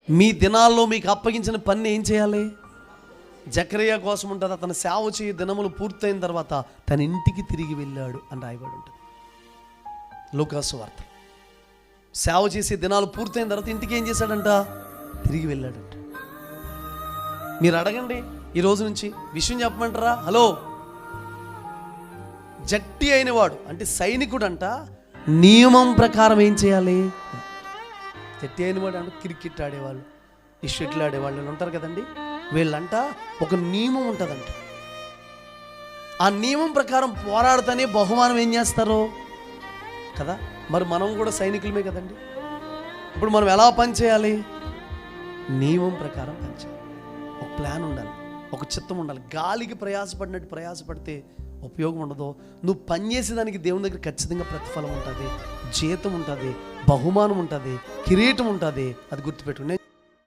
మీ దినాల్లో మీకు అప్పగించిన పని ఏం చేయాలి? జకరియా కోసం ఉంటుంది, అతను సేవ చేయ దినములు పూర్తయిన తర్వాత తన ఇంటికి తిరిగి వెళ్ళాడు అని రాయబడి ఉంటుంది లూకాసు వార్త. సేవ చేసే దినాలు పూర్తయిన తర్వాత ఇంటికి ఏం చేశాడంట? తిరిగి వెళ్ళాడంట. మీరు అడగండి, ఈ రోజు నుంచి విషయం చెప్పమంటారా? హలో, జట్టి అయినవాడు అంటే సైనికుడు అంట నియమం ప్రకారం ఏం చేయాలి? జట్టి అయినవాడు అంటే క్రికెట్ ఆడేవాళ్ళు, ఈ షటిల్ ఆడేవాళ్ళు ఉంటారు కదండి, వీళ్ళంట ఒక నియమం ఉంటుందంట. ఆ నియమం ప్రకారం పోరాడుతూనే బహుమానం ఏం చేస్తారు కదా. మరి మనం కూడా సైనికులమే కదండి. ఇప్పుడు మనం ఎలా పని చేయాలి? నియమం ప్రకారం పనిచేయాలి. ఒక ప్లాన్ ఉండాలి, ఒక చిత్తం ఉండాలి. గాలికి ప్రయాసపడినట్టు ప్రయాసపడితే ఉపయోగం ఉండదు. నువ్వు పనిచేసేదానికి దేవుని దగ్గర ఖచ్చితంగా ప్రతిఫలం ఉంటుంది, జీతం ఉంటుంది, బహుమానం ఉంటుంది, కిరీటం ఉంటుంది. అది గుర్తుపెట్టుకుని